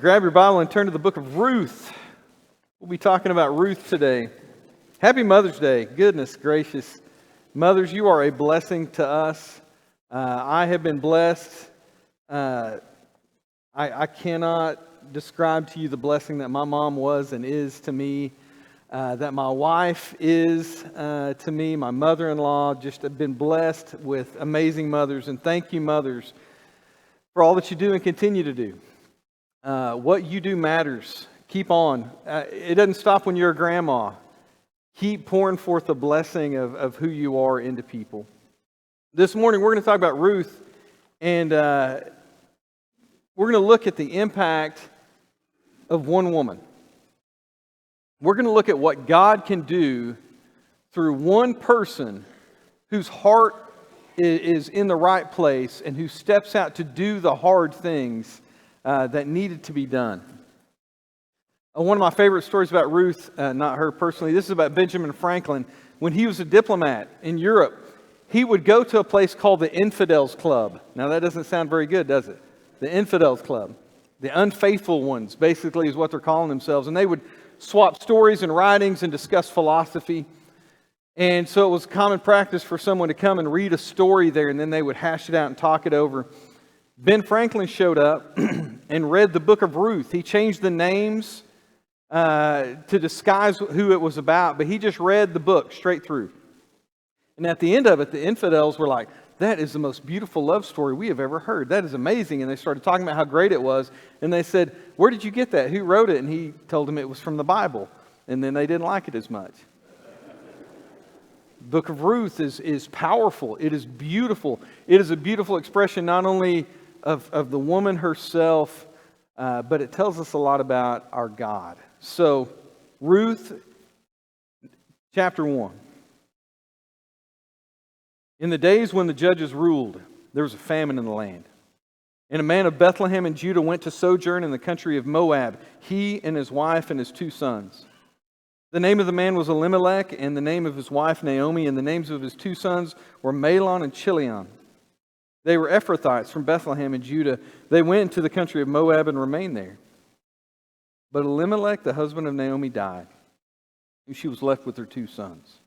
Grab your Bible and turn to the book of Ruth. We'll be talking about Ruth today. Happy Mother's Day. Goodness gracious. Mothers, you are a blessing to us. I have been blessed. I cannot describe to you the blessing that my mom was and is to me, that my wife is to me, my mother-in-law. Just have been blessed with amazing mothers. And thank you, mothers, for all that you do and continue to do. What you do matters. Keep on. It doesn't stop when you're a grandma. Keep pouring forth the blessing of who you are into people. This morning we're going to talk about Ruth, and we're going to look at the impact of one woman. We're going to look at what God can do through one person whose heart is in the right place and who steps out to do the hard things that needed to be done. One of my favorite stories about Ruth, not her personally, this is about Benjamin Franklin. When he was a diplomat in Europe, he would go to a place called the Infidels Club. Now that doesn't sound very good, does it? The Infidels Club. The unfaithful ones, basically, is what they're calling themselves. And they would swap stories and writings and discuss philosophy. And so it was common practice for someone to come and read a story there, and then they would hash it out and talk it over. Ben Franklin showed up and read the book of Ruth. He changed the names to disguise who it was about, but he just read the book straight through. And at the end of it, the infidels were like, "That is the most beautiful love story we have ever heard. That is amazing." And they started talking about how great it was. And they said, "Where did you get that? Who wrote it?" And he told them it was from the Bible. And then they didn't like it as much. The book of Ruth is powerful. It is beautiful. It is a beautiful expression not only of the woman herself, but it tells us a lot about our God. So, Ruth, chapter 1. In the days when the judges ruled, there was a famine in the land. And a man of Bethlehem in Judah went to sojourn in the country of Moab, he and his wife and his 2 sons. The name of the man was Elimelech, and the name of his wife Naomi, and the names of his 2 sons were Mahlon and Chilion. They were Ephrathites from Bethlehem in Judah. They went into the country of Moab and remained there. But Elimelech, the husband of Naomi, died, and she was left with her 2 sons.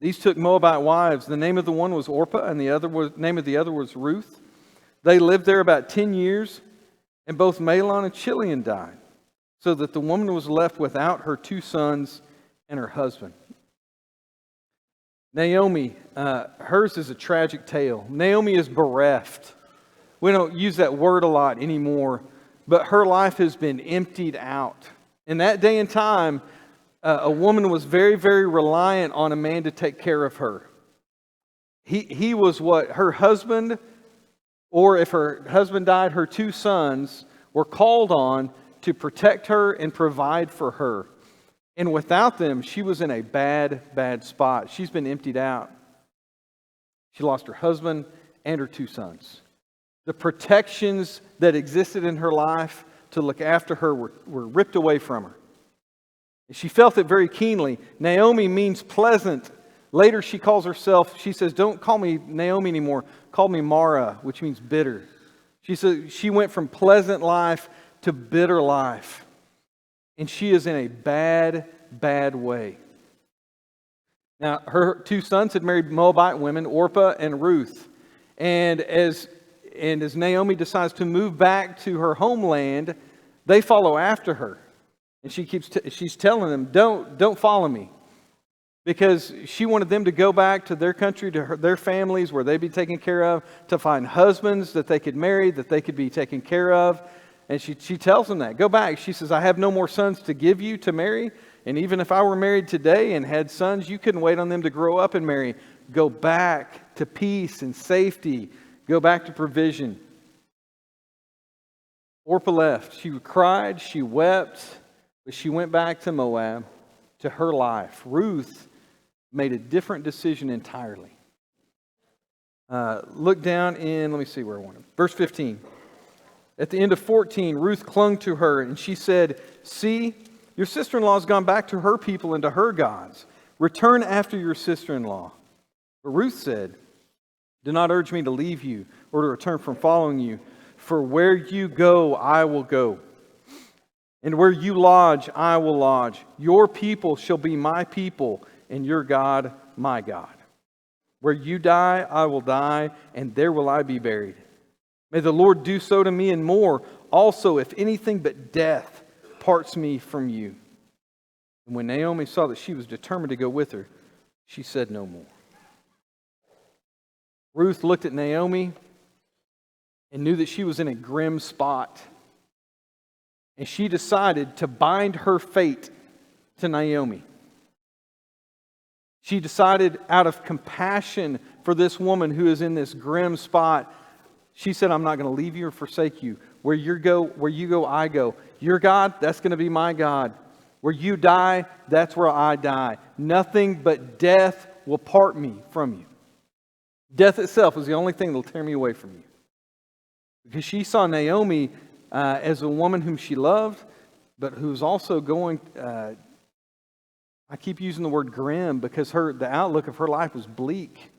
These took Moabite wives. The name of the one was Orpah, and the name of the other was Ruth. They lived there about 10 years, and both Mahlon and Chilion died, so that the woman was left without her 2 sons and her husband. Naomi, hers is a tragic tale. Naomi is bereft. We don't use that word a lot anymore, but her life has been emptied out. In that day and time, a woman was very, very reliant on a man to take care of her. He was what her husband, or if her husband died, her 2 sons were called on to protect her and provide for her. And without them, she was in a bad, bad spot. She's been emptied out. She lost her husband and her 2 sons. The protections that existed in her life to look after her were ripped away from her. And she felt it very keenly. Naomi means pleasant. Later she calls herself, she says, "Don't call me Naomi anymore. Call me Mara," which means bitter. She said she went from pleasant life to bitter life. And she is in a bad, bad way. Now, her 2 sons had married Moabite women, Orpah and Ruth. And as Naomi decides to move back to her homeland, they follow after her. And she's telling them, don't follow me. Because she wanted them to go back to their country, to their families where they'd be taken care of, to find husbands that they could marry, that they could be taken care of. And she tells them that. Go back. She says, "I have no more sons to give you to marry. And even if I were married today and had sons, you couldn't wait on them to grow up and marry. Go back to peace and safety. Go back to provision." Orpah left. She cried. She wept. But she went back to Moab, to her life. Ruth made a different decision entirely. Look down in, let me see where I want it. Verse 15. At the end of 14, Ruth clung to her, and she said, "See, your sister-in-law has gone back to her people and to her gods. Return after your sister-in-law." But Ruth said, "Do not urge me to leave you or to return from following you, for where you go, I will go, And where you lodge, I will lodge. Your people shall be my people, and your God, my God. Where you die, I will die, and there will I be buried. May the Lord do so to me and more. Also, if anything but death parts me from you." And when Naomi saw that she was determined to go with her, she said no more. Ruth looked at Naomi and knew that she was in a grim spot. And she decided to bind her fate to Naomi. She decided, out of compassion for this woman who is in this grim spot, she said, "I'm not going to leave you or forsake you. Where you go, I go. Your God, that's going to be my God. Where you die, that's where I die. Nothing but death will part me from you." Death itself is the only thing that will tear me away from you. Because she saw Naomi as a woman whom she loved, but who's also going, I keep using the word grim because the outlook of her life was bleak.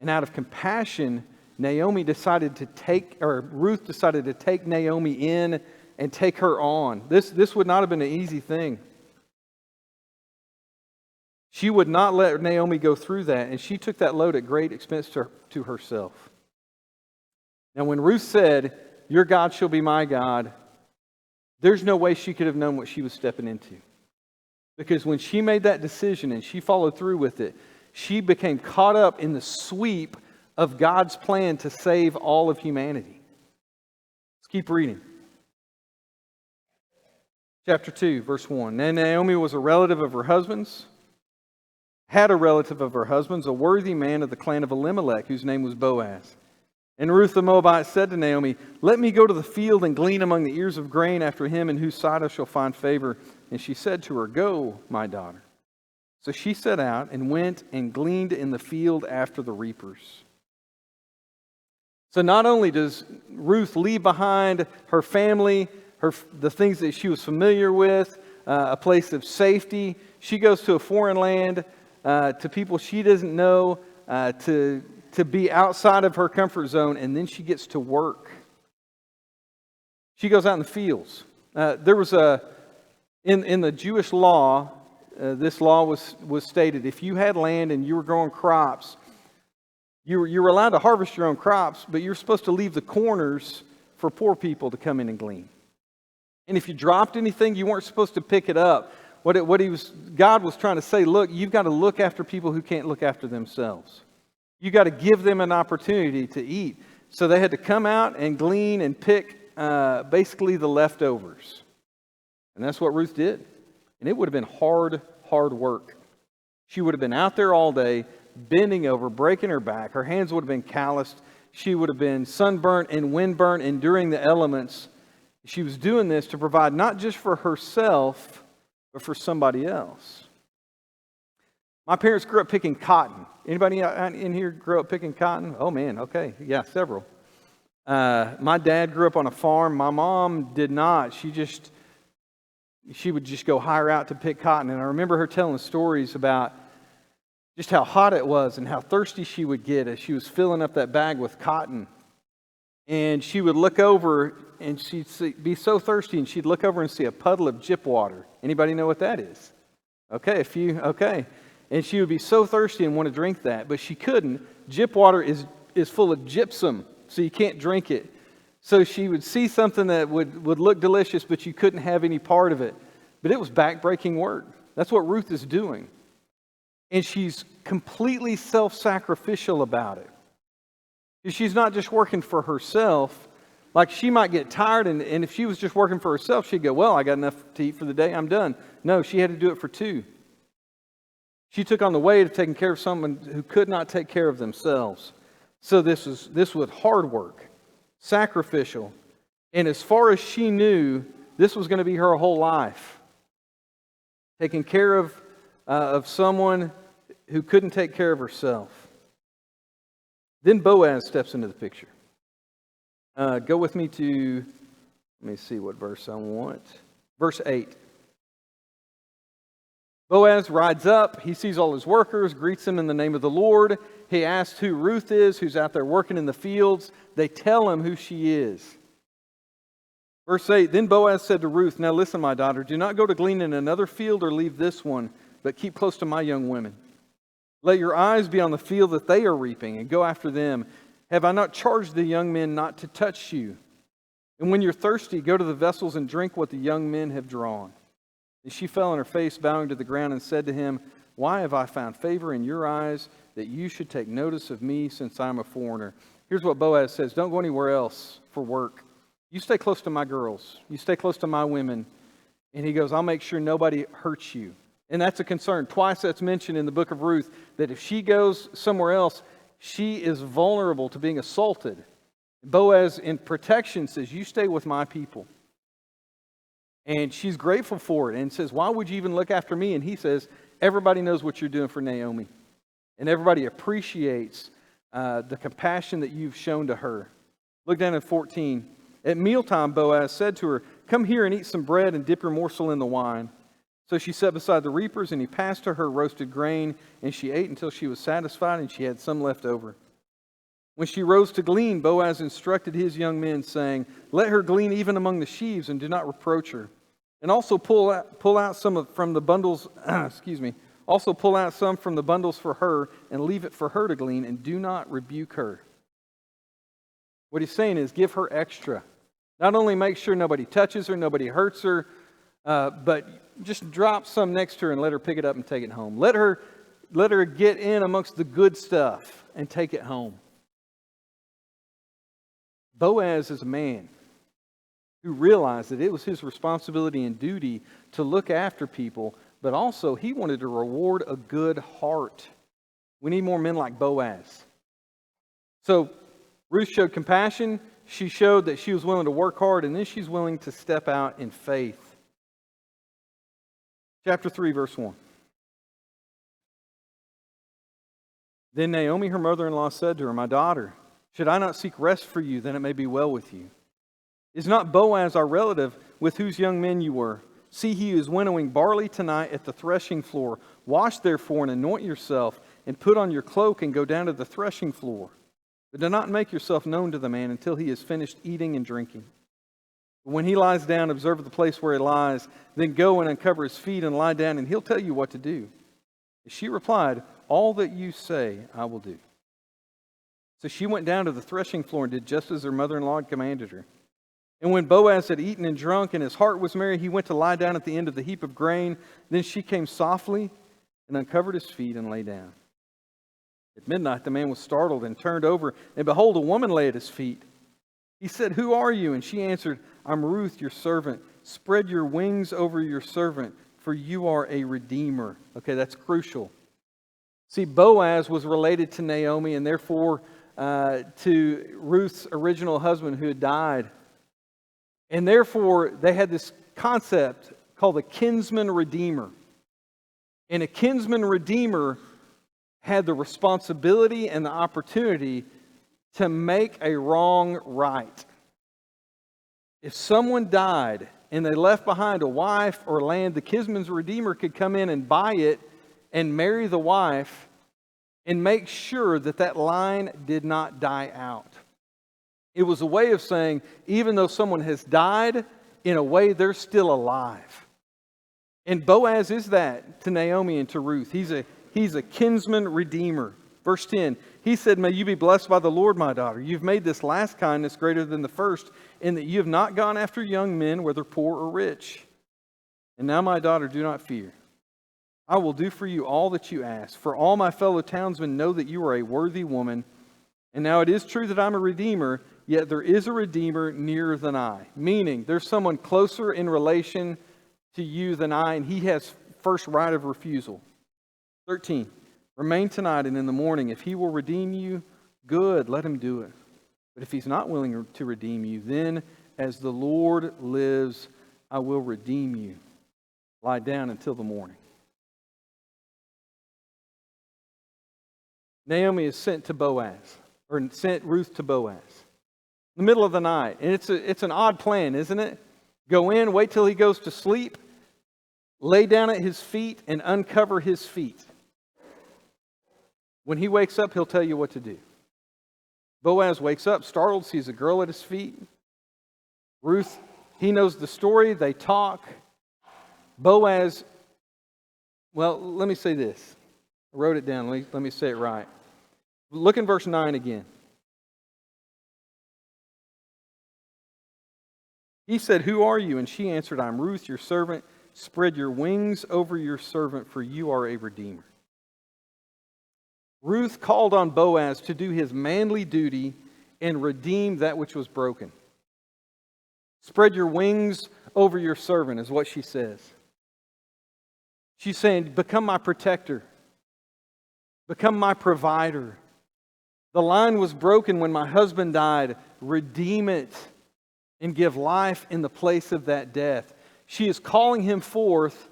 And out of compassion, Ruth decided to take Naomi in and take her on. This would not have been an easy thing. She would not let Naomi go through that, and she took that load at great expense to herself. Now, when Ruth said, "Your God shall be my God," there's no way she could have known what she was stepping into. Because when she made that decision and she followed through with it, she became caught up in the sweep of God's plan to save all of humanity. Let's keep reading. Chapter 2, verse 1. Now Naomi was a relative of her husband's, a worthy man of the clan of Elimelech, whose name was Boaz. And Ruth the Moabite said to Naomi, "Let me go to the field and glean among the ears of grain after him in whose sight I shall find favor." And she said to her, "Go, my daughter." So she set out and went and gleaned in the field after the reapers. So not only does Ruth leave behind her family, the things that she was familiar with, a place of safety, she goes to a foreign land, to people she doesn't know, to be outside of her comfort zone, and then she gets to work. She goes out in the fields. There was in the Jewish law, this law was stated: if you had land and you were growing crops, you were allowed to harvest your own crops, but you're supposed to leave the corners for poor people to come in and glean. And if you dropped anything, you weren't supposed to pick it up. God was trying to say, look, you've got to look after people who can't look after themselves. You got to give them an opportunity to eat. So they had to come out and glean and pick basically the leftovers. And that's what Ruth did. And it would have been hard work. She would have been out there all day, bending over, breaking her back. Her hands would have been calloused. She would have been sunburnt and windburnt, enduring the elements. She was doing this to provide not just for herself, but for somebody else. My parents grew up picking cotton. Anybody in here grew up picking cotton? Oh man, okay. Yeah, several. My dad grew up on a farm. My mom did not. She would just go hire out to pick cotton. And I remember her telling stories about just how hot it was and how thirsty she would get as she was filling up that bag with cotton. And she would look over and she'd be so thirsty, and she'd look over and see a puddle of gyp water. Anybody know what that is? Okay, okay. And she would be so thirsty and want to drink that, but she couldn't. Gyp water is full of gypsum, so you can't drink it. So she would see something that would look delicious, but you couldn't have any part of it. But it was backbreaking work. That's what Ruth is doing. And she's completely self-sacrificial about it. She's not just working for herself. Like, she might get tired, and if she was just working for herself, she'd go, well, I got enough to eat for the day, I'm done. No, she had to do it for two. She took on the weight of taking care of someone who could not take care of themselves. So this was hard work, sacrificial. And as far as she knew, this was going to be her whole life. Taking care of someone who couldn't take care of herself. Then Boaz steps into the picture. Go with me to, let me see what verse I want. Verse 8. Boaz rides up. He sees all his workers, greets them in the name of the Lord. He asks who Ruth is, who's out there working in the fields. They tell him who she is. Verse 8, then Boaz said to Ruth, now listen, my daughter, do not go to glean in another field or leave this one, but keep close to my young women. Let your eyes be on the field that they are reaping, and go after them. Have I not charged the young men not to touch you? And when you're thirsty, go to the vessels and drink what the young men have drawn. And she fell on her face, bowing to the ground, and said to him, why have I found favor in your eyes, that you should take notice of me, since I am a foreigner? Here's what Boaz says, don't go anywhere else for work. You stay close to my girls. You stay close to my women. And he goes, I'll make sure nobody hurts you. And that's a concern. Twice that's mentioned in the book of Ruth, that if she goes somewhere else, she is vulnerable to being assaulted. Boaz, in protection, says, you stay with my people. And she's grateful for it and says, why would you even look after me? And he says, everybody knows what you're doing for Naomi. And everybody appreciates the compassion that you've shown to her. Look down at 14. At mealtime, Boaz said to her, come here and eat some bread and dip your morsel in the wine. So she sat beside the reapers, and he passed to her roasted grain, and she ate until she was satisfied, and she had some left over. When she rose to glean, Boaz instructed his young men, saying, let her glean even among the sheaves, and do not reproach her. And also pull out some from the bundles, also pull out some from the bundles for her, and leave it for her to glean, and do not rebuke her. What he's saying is, give her extra. Not only make sure nobody touches her, nobody hurts her, but just drop some next to her and let her pick it up and take it home. Let her get in amongst the good stuff and take it home. Boaz is a man who realized that it was his responsibility and duty to look after people, but also he wanted to reward a good heart. We need more men like Boaz. So Ruth showed compassion. She showed that she was willing to work hard, and then she's willing to step out in faith. Chapter 3, verse 1. Then Naomi, her mother-in-law, said to her, my daughter, should I not seek rest for you, then it may be well with you? Is not Boaz our relative, with whose young men you were? See, he is winnowing barley tonight at the threshing floor. Wash therefore and anoint yourself, and put on your cloak and go down to the threshing floor. But do not make yourself known to the man until he has finished eating and drinking. But when he lies down, observe the place where he lies. Then go and uncover his feet and lie down, and he'll tell you what to do. And she replied, all that you say I will do. So she went down to the threshing floor and did just as her mother-in-law had commanded her. And when Boaz had eaten and drunk, and his heart was merry, he went to lie down at the end of the heap of grain. Then she came softly and uncovered his feet and lay down. At midnight, the man was startled and turned over, and behold, a woman lay at his feet. He said, who are you? And she answered, I'm Ruth, your servant. Spread your wings over your servant, for you are a redeemer. Okay, that's crucial. See, Boaz was related to Naomi, and therefore to Ruth's original husband who had died. And therefore, they had this concept called a kinsman redeemer. And a kinsman redeemer had the responsibility and the opportunity to make a wrong right. If someone died and they left behind a wife or land, the kinsman's redeemer could come in and buy it and marry the wife and make sure that that line did not die out. It was a way of saying, even though someone has died, in a way they're still alive. And Boaz is that to Naomi and to Ruth. He's a kinsman redeemer. Verse 10, he said, may you be blessed by the Lord, my daughter. You've made this last kindness greater than the first, in that you have not gone after young men, whether poor or rich. And now, my daughter, do not fear. I will do for you all that you ask. For all my fellow townsmen know that you are a worthy woman. And now it is true that I'm a redeemer, yet there is a redeemer nearer than I. Meaning, there's someone closer in relation to you than I, and he has first right of refusal. 13, remain tonight, and in the morning, if he will redeem you, good, let him do it. But if he's not willing to redeem you, then as the Lord lives, I will redeem you. Lie down until the morning. Naomi is sent to Boaz, or sent Ruth to Boaz, in the middle of the night. And it's an odd plan, isn't it? Go in, wait till he goes to sleep, lay down at his feet, and uncover his feet. When he wakes up, he'll tell you what to do. Boaz wakes up, startled, sees a girl at his feet. Ruth He knows the story. They talk. Boaz, well, let me say this. I wrote it down. Let me say it right. Look in verse 9 again. He said, "Who are you?" And she answered, "I'm Ruth, your servant. Spread your wings over your servant, for you are a redeemer." Ruth called on Boaz to do his manly duty and redeem that which was broken. Spread your wings over your servant is what she says. She's saying, become my protector. Become my provider. The line was broken when my husband died. Redeem it and give life in the place of that death. She is calling him forth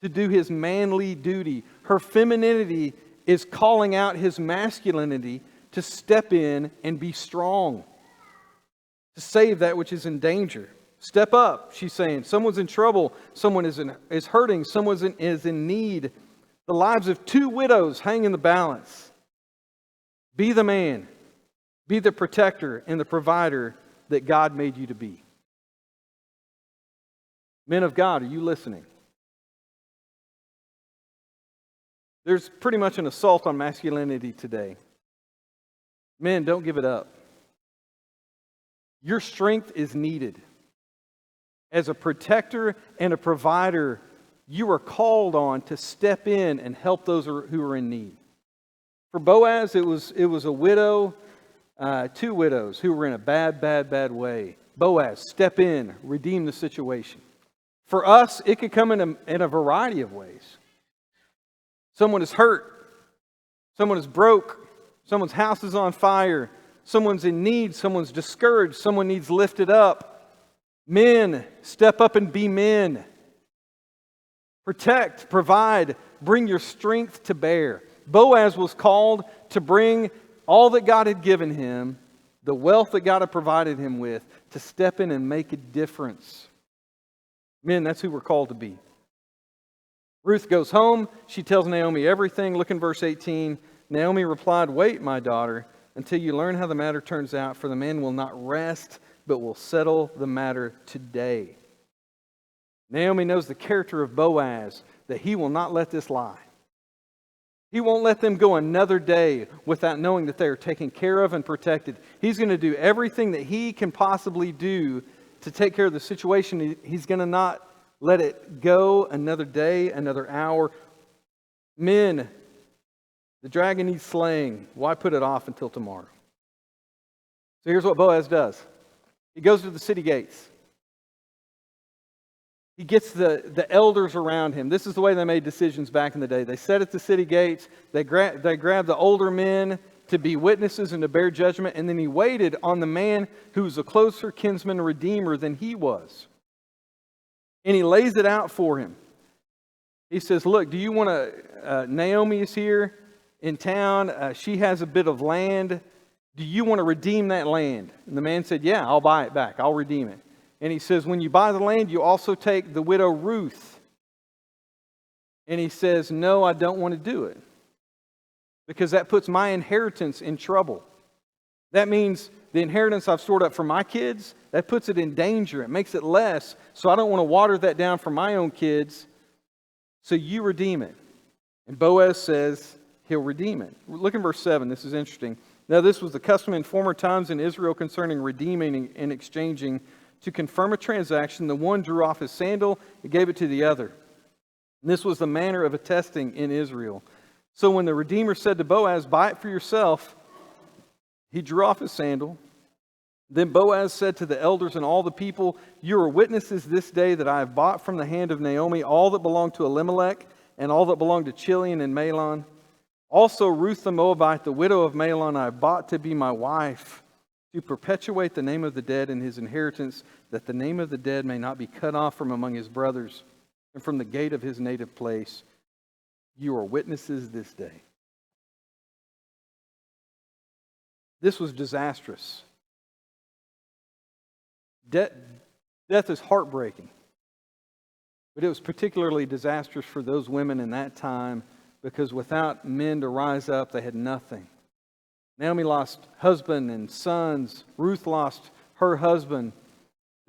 to do his manly duty. Her femininity is calling out his masculinity to step in and be strong, to save that which is in danger. Step up, she's saying. Someone's in trouble. Someone is hurting. Someone is in need. The lives of two widows hang in the balance. Be the man. Be the protector and the provider that God made you to be. Men of God, are you listening? There's pretty much an assault on masculinity today. Men, don't give it up. Your strength is needed. As a protector and a provider, you are called on to step in and help those who are in need. For Boaz, it was a widow, two widows who were in a bad way. Boaz, step in, redeem the situation. For us, it could come in a variety of ways. Someone is hurt. Someone is broke. Someone's house is on fire. Someone's in need. Someone's discouraged. Someone needs lifted up. Men, step up and be men. Protect, provide, bring your strength to bear. Boaz was called to bring all that God had given him, the wealth that God had provided him with, to step in and make a difference. Men, that's who we're called to be. Ruth goes home. She tells Naomi everything. Look in verse 18. Naomi replied, "Wait, my daughter, until you learn how the matter turns out, for the man will not rest, but will settle the matter today." Naomi knows the character of Boaz, that he will not let this lie. He won't let them go another day without knowing that they are taken care of and protected. He's going to do everything that he can possibly do to take care of the situation. He's going to not let it go another day, another hour. Men, the dragon needs slaying. Why put it off until tomorrow? So here's what Boaz does. He goes to the city gates. He gets the elders around him. This is the way they made decisions back in the day. They sat at the city gates. They grabbed the older men to be witnesses and to bear judgment. And then he waited on the man who was a closer kinsman and redeemer than he was. And he lays it out for him. He says, look, do you want to... Naomi is here in town. She has a bit of land. Do you want to redeem that land? And the man said, yeah, I'll buy it back. I'll redeem it. And he says, when you buy the land, you also take the widow Ruth. And he says, no, I don't want to do it, because that puts my inheritance in trouble. That means the inheritance I've stored up for my kids, that puts it in danger. It makes it less, so I don't want to water that down for my own kids. So you redeem it. And Boaz says he'll redeem it. Look in verse 7. This is interesting. Now this was the custom in former times in Israel concerning redeeming and exchanging. To confirm a transaction, the one drew off his sandal and gave it to the other. And this was the manner of attesting in Israel. So when the Redeemer said to Boaz, buy it for yourself, he drew off his sandal. Then Boaz said to the elders and all the people, you are witnesses this day that I have bought from the hand of Naomi all that belonged to Elimelech and all that belonged to Chilion and Mahlon. Also Ruth the Moabite, the widow of Mahlon, I have bought to be my wife, to perpetuate the name of the dead in his inheritance, that the name of the dead may not be cut off from among his brothers and from the gate of his native place. You are witnesses this day. This was disastrous. Death is heartbreaking, but it was particularly disastrous for those women in that time, because without men to rise up, they had nothing. Naomi lost husband and sons. Ruth lost her husband.